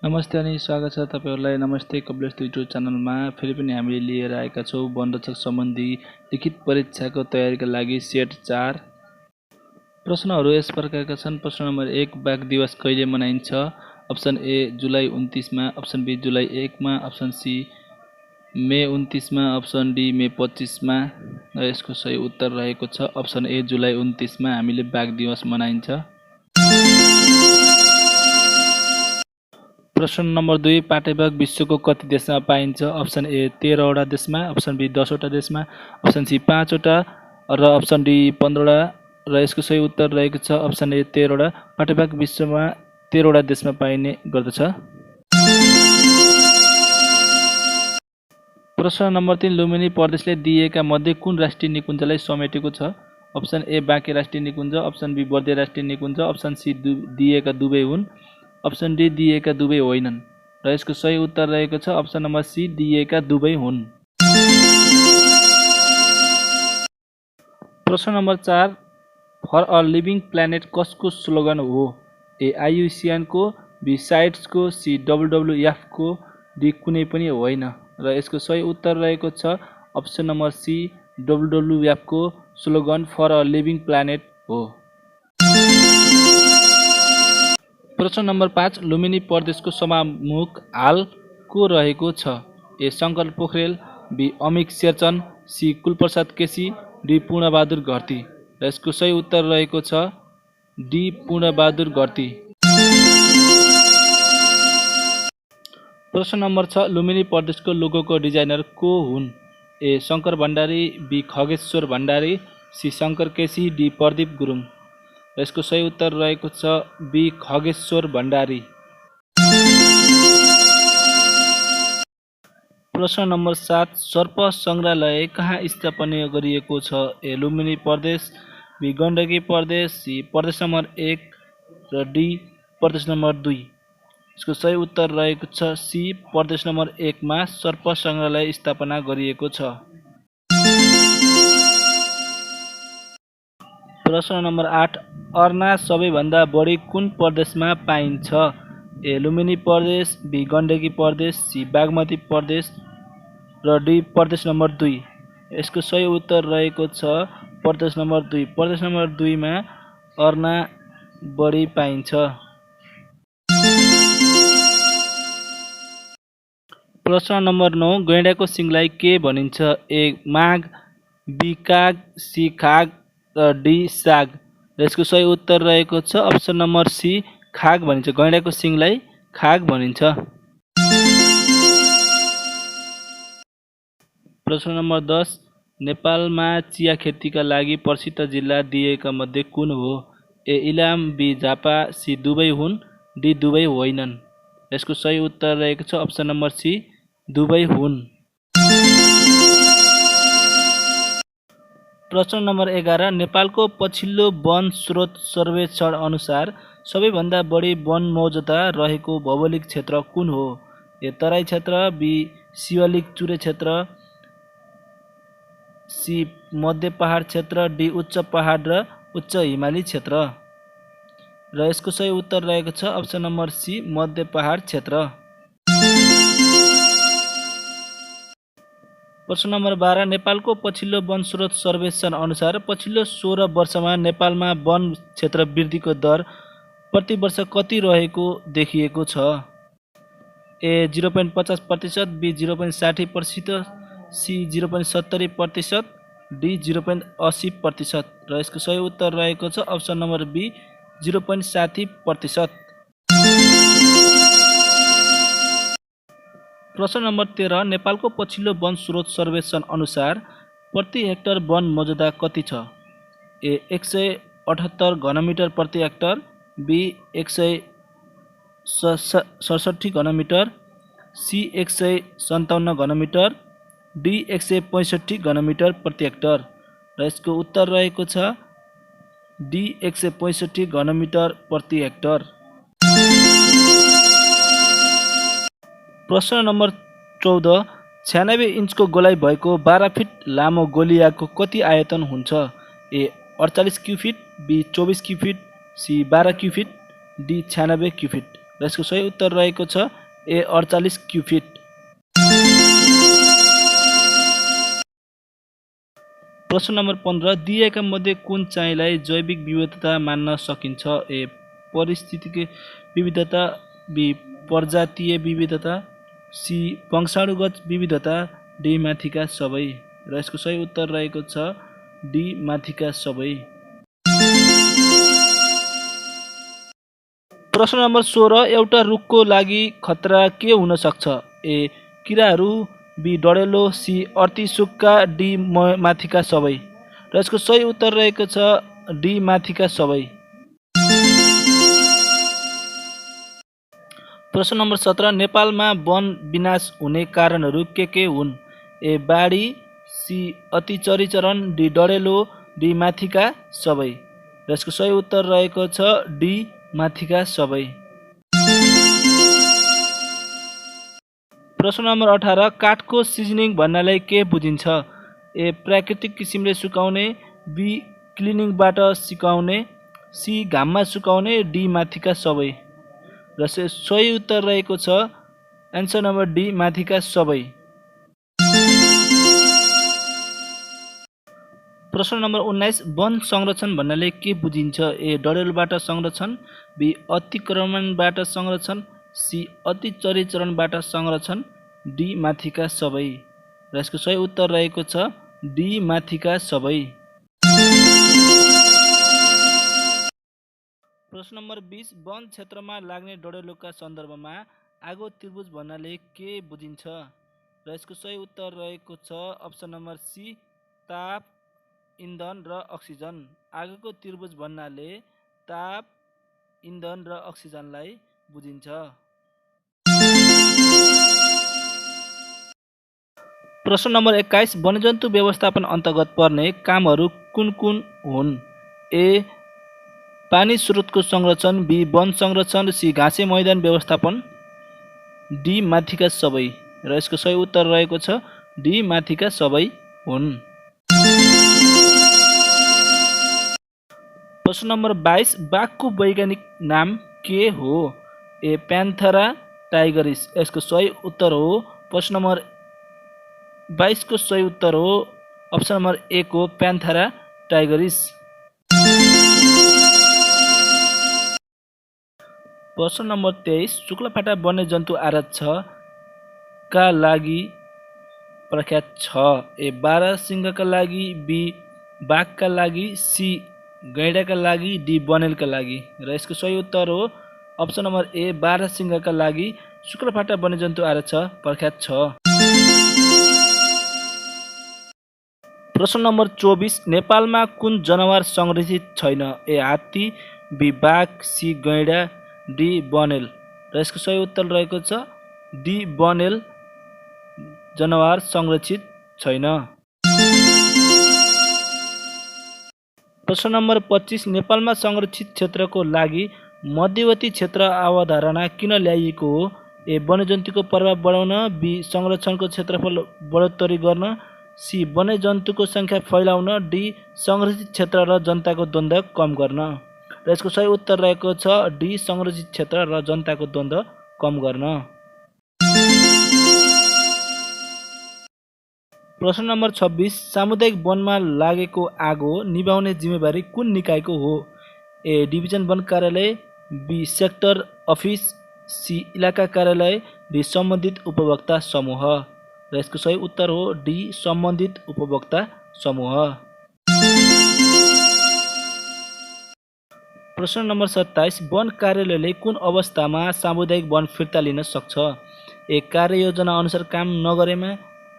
नमस्ते अनि स्वागत छ तपाईहरुलाई नमस्ते कपिलेश युट्युब च्यानलमा। फेरि पनि हामीले लिएर आएका छौं वनरक्षक सम्बन्धी लिखित परीक्षाको तयारीका लागि सेट 4 प्रश्नहरू यस प्रकारका छन्। प्रश्न नम्बर 1, बाघ दिवस कहिले मनाइन्छ? अप्सन ए जुलाई 29 मा, अप्सन बी जुलाई 1 मा, अप्सन सी मे 29 मा, अप्सन डी मे 25 मा। र यसको सही उत्तर रहेको छ अप्सन ए जुलाई 29 मा हामीले बाघ दिवस मनाइन्छ। प्रश्न नम्बर 2, पाटेबाघ विश्वको कति देशमा पाइन्छ? अप्सन ए 13 वटा देशमा, अप्सन बी 10 वटा देशमा, अप्सन सी 5 वटा र अप्सन डी 15 वटा। र यसको सही उत्तर रहेको छ अप्सन ए 13 वटा। पाटेबाघ विश्वमा 13 वटा देशमा पाइने गर्दछ। प्रश्न नम्बर 3, लुम्बिनी प्रदेशले दिएका मध्ये कुन राष्ट्रिय निकुञ्जलाई समेटेको छ? अप्सन ए बाँके राष्ट्रिय निकुञ्ज, अप्सन बी बर्दिया राष्ट्रिय निकुञ्ज, अप्सन सी दिएका दुवै हुन्, अप्सन डी दिएका दुवै होइनन्। र यसको सही उत्तर रहेको छ अप्सन नम्बर सी दिएका दुवै हुन्। प्रश्न number 4, for a living planet कसको स्लोगन हो? ए आइयुसिएन को, बी साइट्स को, सी डब्ल्युडब्ल्युएफ को, डी कुनै पनि होइन। र यसको सही उत्तर रहेको छ अप्सन नम्बर सी डब्ल्युडब्ल्युएफ को slogan for a living planet हो। प्रश्न नम्बर 5, लुम्बिनी प्रदेशको सभामुख हाल को रहेको छ? A Shankar Pokharel, B Amik Sherchan, C Kulprasad KC, D Purnabahadur Gharti. र यसको सही उत्तर रहेको छ डी पूर्णबहादुर घरती। प्रश्न नम्बर 6, लुम्बिनी प्रदेशको लोगोको डिजाइनर को हुन्? A Shankar Bhandari, B Khageshwar Bhandari, C Shankar KC, D Pradeep Gurung. यसको सही उत्तर रहेको छ बी खगेश्वर भण्डारी। प्रश्न नम्बर 7, सर्प संग्रहालय कहाँ स्थापना गरिएको छ? ए लुम्बिनी प्रदेश, बी गण्डकी प्रदेश, सी प्रदेश नम्बर 1 र डी प्रदेश नम्बर 2। यसको सही उत्तर रहेको छ सी प्रदेश नम्बर 1 मा सर्प संग्रहालय स्थापना गरिएको छ। प्रश्न नम्बर 8, अर्ना सबैभन्दा बढी कुन प्रदेशमा पाइन्छ? ए लुम्बिनी प्रदेश, बी गण्डकी प्रदेश, सी बागमती प्रदेश र डी प्रदेश नम्बर 2। यसको सही उत्तर रहेको छ प्रदेश नम्बर 2। प्रदेश नम्बर 2 मा अर्ना बढी पाइन्छ। प्रश्न नम्बर 9, गैंडाको सिङलाई के भनिन्छ? ए माघ, बी काग, सी खाग र डी साग। यसको सही उत्तर रहेको छ अप्सन नम्बर सी खाग भनिन्छ। गैंडाको सिङलाई खाग भनिन्छ। प्रश्न नम्बर 10, नेपालमा चिया खेतीका लागि प्रसिद्ध जिल्ला दिएका मध्ये कुन हो? ए इलाम, बी झापा, सी दुवै हुन्, डी दुवै होइनन्। यसको सही उत्तर रहेको छ अप्सन नम्बर सी दुवै हुन्। प्रश्न नम्बर 11, नेपालको पछिल्लो वन स्रोत सर्वेक्षण अनुसार सबैभन्दा बढी वन मौजूदा रहेको भौगोलिक क्षेत्र कुन हो? ए तराई क्षेत्र, बी शिवालिक चुरे क्षेत्र, सी मध्य पहाड क्षेत्र, डी उच्च पहाड र उच्च हिमाली क्षेत्र। र यसको सही उत्तर रहेको छ अप्सन नम्बर सी मध्य पहाड क्षेत्र। प्रश्न नम्बर 12, नेपालको पछिल्लो वन स्रोत सर्वेक्षण अनुसार पछिल्लो 16 वर्षमा नेपालमा वन क्षेत्र वृद्धिको दर प्रति वर्ष कति रहेको देखिएको छ? ए 0.50%, बी 0.60%, सी 0.70%, डी 0.80%। र यसको सही उत्तर रहेको छ अप्सन नम्बर बी 0.60%। प्रश्न नम्बर 13, नेपालको पछिल्लो वन स्रोत सर्वेक्षण अनुसार प्रति हेक्टर वन मौजूदा कति छ? ए 178 घनमिटर प्रति हेक्टर, बी 167 घनमिटर, सी 157 घनमिटर, डी 165 घनमिटर प्रति हेक्टर। र यसको उत्तर रहेको छ डी 165 घनमिटर प्रति हेक्टर। प्रश्न नम्बर 14, 96 इन्चको गोलाइ भएको 12 फिट लामो गोलियाको कति आयतन हुन्छ? A 48 cu ft, B 24 cu ft, C 12 cu ft, D 96 cu ft र यसको सही उत्तर रहेको छ ए 48 क्युफिट। प्रश्न नम्बर 15 दिएका मध्ये कुन चाहिँलाई जैविक विविधता मान्न सकिन्छ? ए पारिस्थितिक विविधता, बी प्रजातीय विविधता, सी वंशाणुगत विविधता, डी माथिका सबै र यसको सही उत्तर रहेको छ डी माथिका सबै। प्रश्न नम्बर 16 एउटा रुखको लागि खतरा के हुन सक्छ? ए किराहरू, बी डढेलो, सी अर्ती सुक्खा, डी माथिका सबै र यसको सही उत्तर रहेको छ डी माथिका सबै। प्रश्न नम्बर 17 नेपालमा वन विनाश हुने कारणहरू के हुन्? ए बाढी, सी अति चरीचरण, डी डढेलो, डी माथिका सबै र यसको सही उत्तर रहेको छ डी माथिका सबै। प्रश्न नम्बर 18 काठको सिजनिङ भन्नाले के बुझिन्छ? ए प्राकृतिक किसिमले सुकाउने, बी क्लिनिङबाट सुकाउने, सी घाममा सुकाउने, डी माथिका सबै र सही उत्तर रहेको छ एन्सर नम्बर डी माथिका सबै। प्रश्न नम्बर 19 वन संरक्षण भन्नाले के बुझिन्छ? ए डढेलोबाट संरक्षण, बी अतिक्रमणबाट संरक्षण, सी अति चरीचरणबाट संरक्षण, डी माथिका सबै र यसको सही उत्तर रहेको छ डी माथिका सबै। प्रश्न नम्बर 20 वन क्षेत्रमा लाग्ने डढेलोका सन्दर्भमा आगो त्रिभुज भन्नाले के बुझिन्छ? र यसको सही उत्तर रहेको छ अप्सन नम्बर सी ताप, इन्धन र अक्सिजन। आगोको त्रिभुज भन्नाले ताप, इन्धन र अक्सिजनलाई बुझिन्छ। प्रश्न नम्बर 21 वन्यजन्तु व्यवस्थापन अन्तर्गत पर्ने कामहरू कुन कुन हुन्? ए पानी स्रोतको संरक्षण, बी वन संरक्षण, सी घाँसे मैदान व्यवस्थापन, डी माथिका सबै र यसको सही उत्तर रहेको छ डी माथिका सबै हुन्। प्रश्न नम्बर 22 बाघको वैज्ञानिक नाम के हो? ए प्यान्थेरा टाइगरिस यसको सही उत्तर हो प्रश्न नम्बर 22 को सही उत्तर हो अप्सन नम्बर ए को प्यान्थेरा टाइगरिस। प्रश्न नम्बर 23 शुक्लाफाटा वन्यजन्तु आरक्ष का लागि प्रख्यात छ? ए बारासिंहका लागि, बी बाघका लागि, सी गैंडाका लागि, डी बनेलका लागि र यसको सही उत्तर हो अप्सन नम्बर ए बारासिंहका लागि शुक्लाफाटा वन्यजन्तु आरक्ष प्रख्यात छ। प्रश्न नम्बर 24 नेपालमा कुन जनावर संरक्षित छैन? ए हात्ती, बी बाघ, सी गैंडा, डी बनेल र यसको सही उत्तर रहेको छ डी बनेल जनावर संरक्षित छैन। प्रश्न नम्बर 25 नेपालमा संरक्षित क्षेत्रको लागि मध्यवर्ती क्षेत्र अवधारणा किन ल्याइएको हो? ए वन्यजन्तुको प्रभाव बढाउन, बी संरक्षणको क्षेत्रफल बढोत्तरी गर्न, सी वन्यजन्तुको सङ्ख्या फैलाउन, डी संरक्षित क्षेत्र र जनताको द्वन्द्व कम गर्न र यसको सही उत्तर रहेको छ डी संरक्षित क्षेत्र र जनताको द्वन्द्व कम गर्न। प्रश्न नम्बर 26 सामुदायिक वनमा लागेको आगो निभाउने जिम्मेवारी कुन निकायको हो? ए डिभिजन वन कार्यालय, बी सेक्टर अफिस, सी इलाका कार्यालय, डी सम्बन्धित उपभोक्ता समूह र यसको सही उत्तर हो डी सम्बन्धित उपभोक्ता समूह। प्रश्न नम्बर 27 वन कार्यालयले कुन अवस्थामा सामुदायिक वन फिर्ता लिन सक्छ? ए कार्ययोजना अनुसार काम नगरेमा,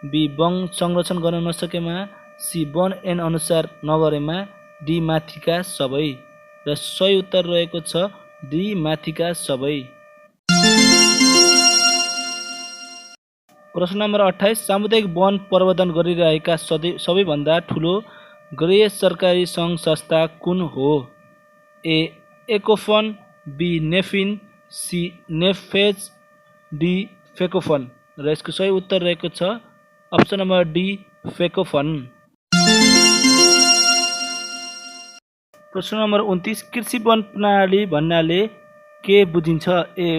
बी वन संरक्षण गर्न नसकेमा, सी वन ऐन अनुसार नगरेमा, डी माथिका सबै र सही उत्तर रहेको छ डी माथिका सबै। प्रश्न नम्बर 28 सामुदायिक वन प्रबन्धन गरिरहेका सबैभन्दा ठुलो गैर सरकारी सङ्घ संस्था कुन हो? ए एकोफन, बी नेफिन, सी नेफेज, डी फेकोफन र यसको सही उत्तर रहेको छ अप्सन नम्बर डी फेकोफन। प्रश्न नम्बर 29 कृषि वन प्रणाली भन्नाले के बुझिन्छ? ए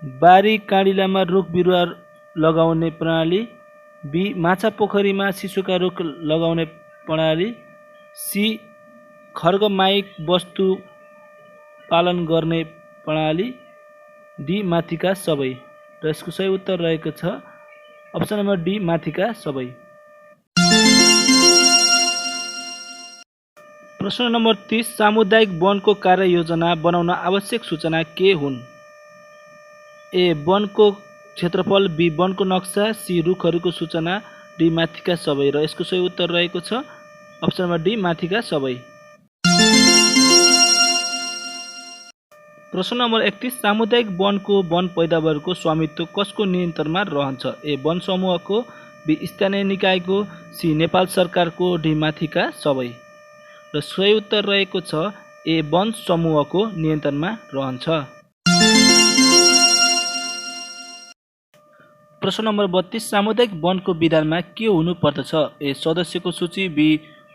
बारी काँडिलामा रुख बिरुवा लगाउने प्रणाली, बी माछा पोखरीमा शिशुका रुख लगाउने प्रणाली, सी खर्गमाइक वस्तु पालन गर्ने प्रणाली, डी माथिका सबै। र यसको सही उत्तर रहेको छ अप्सन नम्बर डी माथिका सबै। प्रश्न नम्बर 30 सामुदायिक वनको कार्ययोजना बनाउन आवश्यक सूचना के हुन्? ए वनको क्षेत्रफल, बी वनको नक्सा, सी रुखहरूको सूचना, डी माथिका सबै। र यसको सही उत्तर रहेको छ अप्सन नम्बर डी माथिका सबै। प्रश्न नम्बर 31 सामुदायिक वनको वन पैदावारको स्वामित्व कसको नियन्त्रणमा रहन्छ? ए वन समूहको, बी स्थानीय निकायको, सी नेपाल सरकारको, डी माथिका सबै। र सही उत्तर रहेको छ ए वन समूहको नियन्त्रणमा रहन्छ। प्रश्न नम्बर 32 सामुदायिक वनको विधानमा के हुनु पर्दछ? ए सदस्यको सूची, बी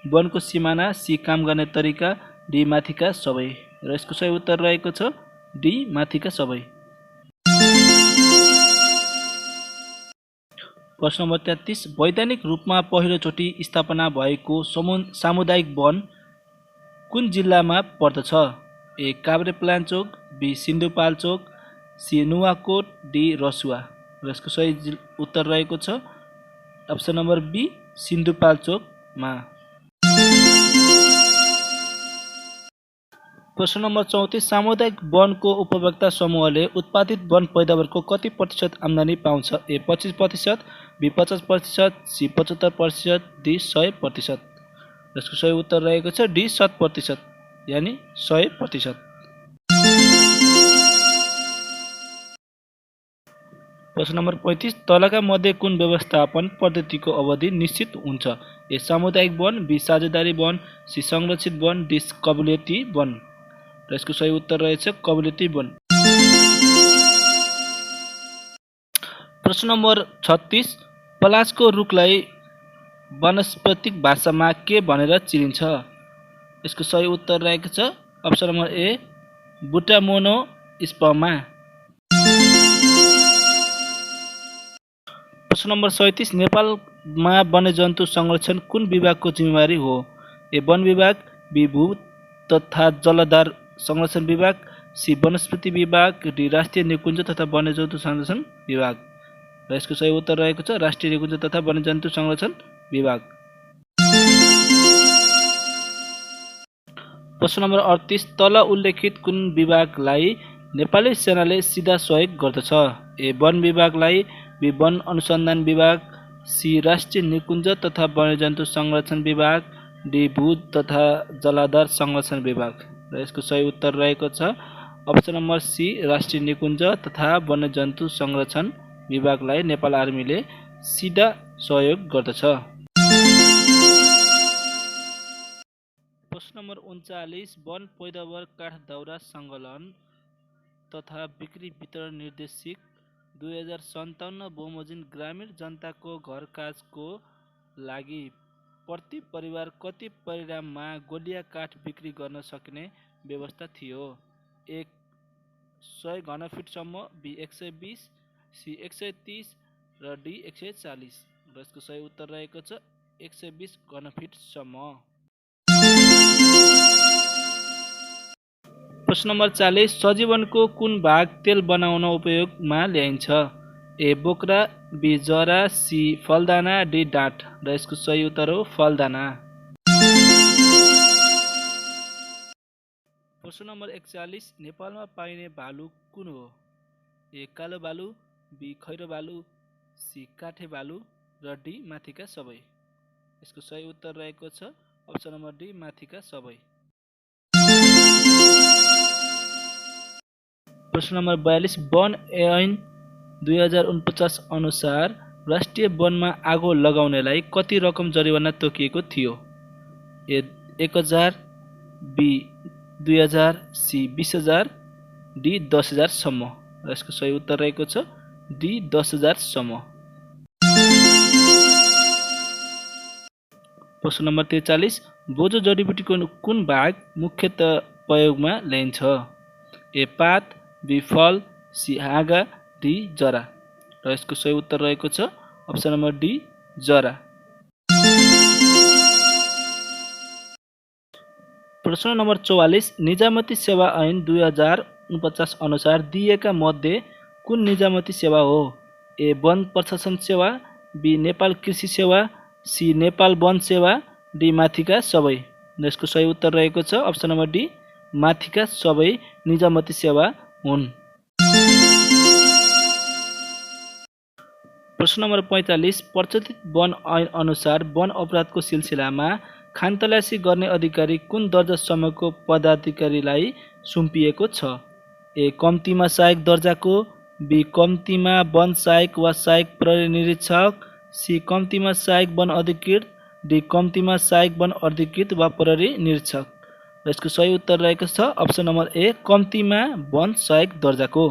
वनको सिमाना, सी काम गर्ने तरिका, डी माथिका सबै। र यसको सही उत्तर रहेको छ डी माथिका सबै। प्रश्न नम्बर 33 वैधानिक रूपमा पहिलोचोटि स्थापना भएको सामुदायिक वन कुन जिल्लामा पर्दछ? A Kavrepalanchok, B Sindhupalchok, C Nuwakot, D Rasuwa. र यसको सही उत्तर रहेको छ अप्सन नम्बर बी सिन्धुपाल्चोकमा। प्रश्न नम्बर 34 सामुदायिक वनको उपभोक्ता समूहले उत्पादित वन पैदावारको कति प्रतिशत आम्दानी पाउँछ? ए 25%, बी 50%, सी 75%, डी 100%। यसको सही उत्तर रहेको छ डी 100%, यानि 100%। प्रश्न नम्बर 35 तलका मध्ये कुन व्यवस्थापन पद्धतिको अवधि निश्चित हुन्छ? ए सामुदायिक वन, बी साझेदारी वन, सी संरक्षित वन, डी कबुलियती वन। र यसको सही उत्तर रहेछ कबुलियती वन। प्रश्न नम्बर 36 पलासको रुखलाई वानस्पतिक भाषामा के भनेर चिनिन्छ? यसको सही उत्तर रहेको छ अप्सन नम्बर ए बुटामोनोस्पर्मा। प्रश्न नम्बर 37 नेपालमा वन्यजन्तु संरक्षण कुन विभागको जिम्मेवारी हो? ए वन विभाग, बी भू तथा जलधार संरक्षण विभाग, सी वनस्पति विभाग, डी राष्ट्रिय निकुञ्ज तथा वन्यजन्तु संरक्षण विभाग। र यसको सही उत्तर रहेको छ राष्ट्रिय निकुञ्ज तथा वन्यजन्तु संरक्षण विभाग। प्रश्न नम्बर 38 तल उल्लेखित कुन विभागलाई नेपाली सेनाले सिधा सहयोग गर्दछ? ए वन विभागलाई, बी वन अनुसन्धान विभाग, सी राष्ट्रिय निकुञ्ज तथा वन्यजन्तु संरक्षण विभाग, डी भू तथा जलाधार संरक्षण विभाग। र यसको सही उत्तर रहेको छ अप्सन नम्बर सी राष्ट्रिय निकुञ्ज तथा वन्यजन्तु संरक्षण विभागलाई नेपाल आर्मीले सिधा सहयोग गर्दछ। प्रश्न नम्बर 39 वन पैदावार काठ दाउरा सङ्कलन तथा बिक्री वितरण निर्देशिक 2057 बमोजिम ग्रामीण जनताको घर काजको लागि प्रति परिवार कति परिमाणमा गोलिया काठ बिक्री गर्न सकिने व्यवस्था थियो? ए 100 घनफिटसम्म, बी 120, सी 130 र डी 140। र यसको सही उत्तर रहेको छ 120 घनफिटसम्म। प्रश्न नम्बर 40 सजीवनको कुन भाग तेल बनाउन उपयोगमा ल्याइन्छ? ए बोक्रा, बी जरा, सी फलदाना, डी डाँठ। र यसको सही उत्तर हो फलदाना। प्रश्न नम्बर 41 नेपालमा पाइने भालु कुन हो? ए कालो भालु, बी खैरो भालु, सी काठे भालु र डी माथिका सबै। यसको सही उत्तर रहेको छ अप्सन नम्बर डी माथिका सबै। प्रश्न नम्बर 42 वन ऐन 2049 अनुसार राष्ट्रिय वनमा आगो लगाउनेलाई कति रकम जरिवाना तोकिएको थियो? ए 1000, बी 2000, सी 20000, डी 10000 सम्म। र यसको सही उत्तर रहेको छ डी 10000 सम्म। प्रश्न नम्बर 43 बोझो जडीबुटीको कुन भाग मुख्यतः प्रयोगमा ल्याइन्छ? ए पात, बी फल, सी हाँगा, डी जरा। र यसको सही उत्तर रहेको छ अप्सन नम्बर डी जरा। प्रश्न नम्बर 44 निजामती सेवा ऐन 2049 अनुसार दिएका मध्ये कुन निजामती सेवा हो? ए वन प्रशासन सेवा, बी नेपाल कृषि सेवा, सी नेपाल वन सेवा, डी माथिका सबै। यसको सही उत्तर रहेको छ अप्सन नम्बर डी माथिका सबै निजामती सेवा हुन्। प्रश्न नम्बर 45 प्रचलित वन ऐन अनुसार वन अपराधको सिलसिलामा खानतलासी गर्ने अधिकारी कुन दर्जासम्मको पदाधिकारीलाई सुम्पिएको छ? ए कम्तीमा सहायक दर्जाको, बी कम्तीमा वन सहायक वा सहायक प्रहरी निरीक्षक, सी कम्तीमा सहायक वन अधिकृत, डी कम्तीमा सहायक वन अधिकृत वा प्रहरी निरीक्षक। यसको सही उत्तर रहेको छ अप्सन नम्बर ए कम्तीमा वन सहायक दर्जाको।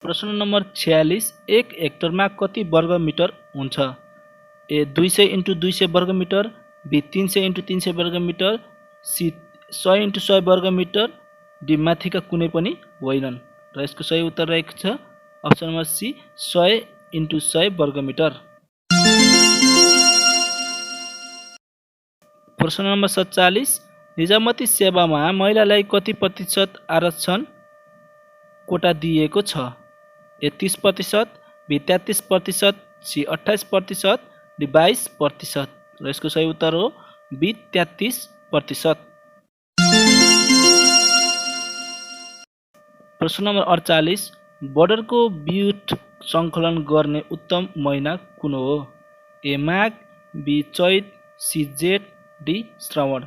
प्रश्न नम्बर 46 एक हेक्टरमा कति वर्ग मिटर हुन्छ? ए 200 × 200 वर्ग मिटर, बी 300 × 300 वर्ग मिटर, सी 100 × 100 वर्ग मिटर, डी माथिका कुनै पनि होइनन्। र यसको सही उत्तर रहेको छ अप्सन नम्बर सी 100 × 100 वर्ग मिटर। प्रश्न नम्बर 47 निजामती सेवामा महिलालाई कति प्रतिशत आरक्षण कोटा दिएको छ? ए 30%, बी 33%, सी 28%, डी 22%। र यसको सही उत्तर हो बी 33%। प्रश्न नम्बर 48 बोर्डरको बिउट सङ्कलन गर्ने उत्तम महिना कुन हो? ए माघ, बी चैत, सी जेठ, डी श्रावण।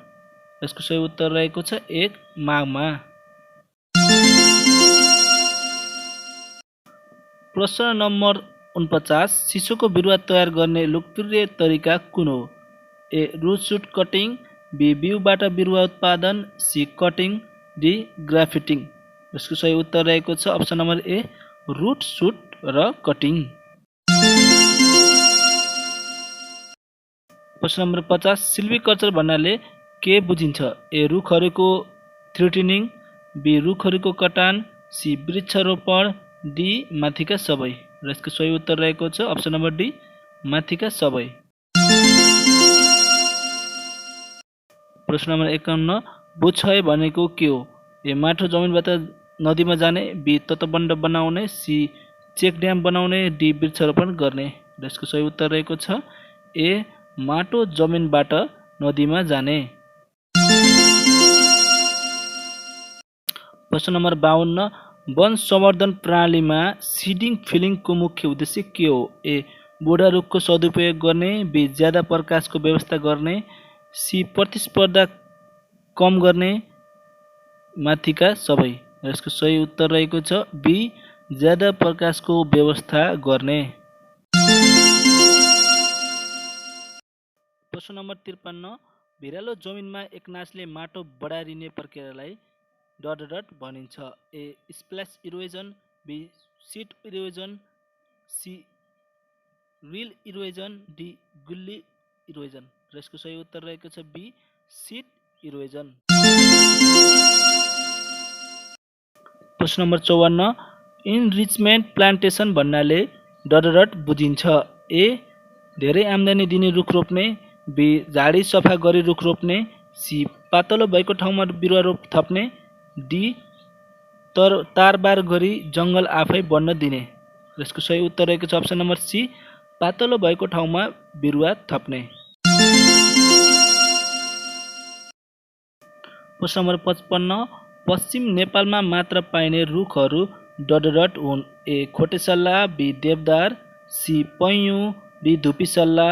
यसको सही उत्तर रहेको छ 1 माघमा। प्रश्न नम्बर 49 शिशुको बिरुवा तयार गर्ने लोकप्रिय तरिका कुन हो? ए रुट सुट कटिङ, बी बिउबाट बिरुवा उत्पादन, सी कटिङ, डी ग्राफ्टिङ। यसको सही उत्तर रहेको छ अप्सन नम्बर ए रुट सुट र कटिङ। प्रश्न नम्बर 50 सिल्भिकल्चर भन्नाले के बुझिन्छ? ए रुखहरूको थ्रेटनिङ, बी रुखहरूको कटान, सी वृक्षारोपण, डी माथिका सबै। र यसको सही उत्तर रहेको छ अप्सन नम्बर डी माथिका सबै। प्रश्न नम्बर 51 बोछय भनेको के हो? ए माटो जमिनबाट नदीमा जाने, बी तटबन्ध बनाउने, सी चेक ड्याम बनाउने, डी वृक्षारोपण गर्ने। र यसको सही उत्तर रहेको छ ए माटो जमिनबाट नदीमा जाने। प्रश्न नम्बर 52 वन संवर्धन प्रणालीमा सिडिङ फिलिङको मुख्य उद्देश्य के हो? ए बुढा रुखको सदुपयोग गर्ने, बी ज्यादा प्रकाशको व्यवस्था गर्ने, सी प्रतिस्पर्धा कम गर्ने, माथिका सबै। यसको सही उत्तर रहेको छ बी ज्यादा प्रकाशको व्यवस्था गर्ने। प्रश्न नम्बर 53 भिरालो जमिनमा एकनासले माटो बढारिने प्रक्रियालाई भनिन्छ। A splash erosion, B sheet erosion, C rill erosion, D gully erosion. र यसको सही उत्तर रहेको छ बी सिट इरोजन। प्रश्न नम्बर 54 इनरिचमेन्ट प्लान्टेसन भन्नाले बुझिन्छ। ए धेरै आम्दानी दिने रुख रोप्ने, बी झाडी सफा गरी रुख रोप्ने, सी पातलो भएको ठाउँमा बिरुवा थप्ने, डी तारबार गरी जङ्गल आफै बढ्न दिने। यसको सही उत्तर रहेको छ अप्सन नम्बर सी पातलो भएको ठाउँमा बिरुवा थप्ने। प्रश्न नम्बर 55 पश्चिम नेपालमा मात्र पाइने रुखहरू हुन्। ए खोटेसल्ला, बी देवदार, सी पैयुँ, डी धुपीसल्ला।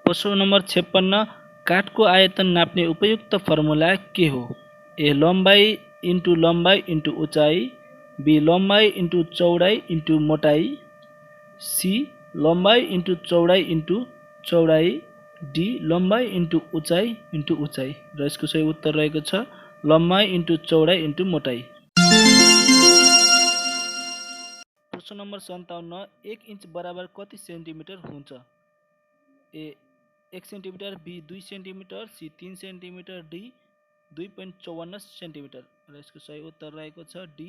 प्रश्न नम्बर 56 काठको आयतन नाप्ने उपयुक्त फर्मुला के हो? ए लम्बाइ इन्टु लम्बाइ इन्टु उचाइ, बी लम्बाइ इन्टु चौडाइ इन्टु मोटाइ, सी लम्बाइ इन्टु चौडाइ इन्टु चौडाइ, डी लम्बाइ इन्टु उचाइ इन्टु उचाइ। र यसको सही उत्तर रहेको छ लम्बाइ इन्टु चौडाइ इन्टु मोटाइ। प्रश्न नम्बर 57 1 इन्च बराबर कति सेन्टिमिटर हुन्छ? A 1 centimetre, B 2 centimetre, C 3 centimetre, D 2.54 centimetre र यसको सही उत्तर रहेको छ डी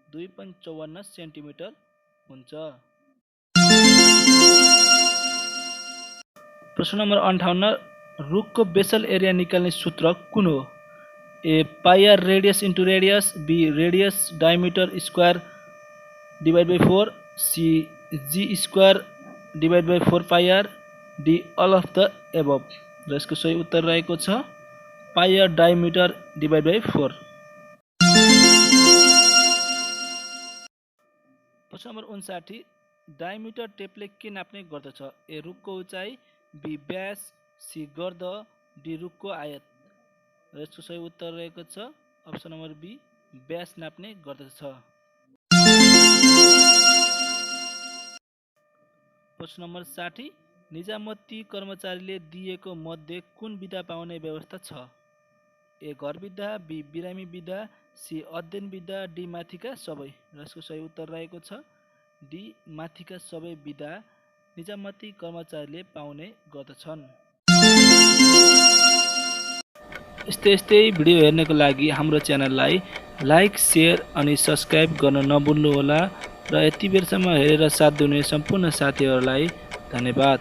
2.54 सेन्टिमिटर हुन्छ। प्रश्न नम्बर 58 रुखको बेसल एरिया निकाल्ने सूत्र कुन हो? A pi R radius into radius, B radius diameter square divide by 4, C G square divide by 4 pi R, D all of the above र यसको सही उत्तर रहेको छ pi R diameter divide by 4। प्रश्न नम्बर 59 डायमिटर टेपले के नाप्ने गर्दछ? ए रुखको उचाइ, बी व्यास, सी गर्द, डी रुखको आयत र यसको सही उत्तर रहेको छ अप्सन नम्बर बी व्यास नाप्ने गर्दछ। प्रश्न नम्बर 60 निजामती कर्मचारीले दिएको मध्ये कुन बिदा पाउने व्यवस्था छ? ए घर बिदा, बी बिरामी बिदा, सी अध्ययन बिदा, डी माथिका सबै र यसको सही उत्तर रहेको छ डी माथिका सबै बिदा निजामती कर्मचारीले पाउने गर्दछन्। यस्तै भिडियो हेर्नको लागि हाम्रो च्यानललाई लाइक, सेयर अनि सब्स्क्राइब गर्न नभुल्नुहोला र यति बेरसम्म हेरेर साथ दिने सम्पूर्ण साथीहरूलाई धन्यवाद।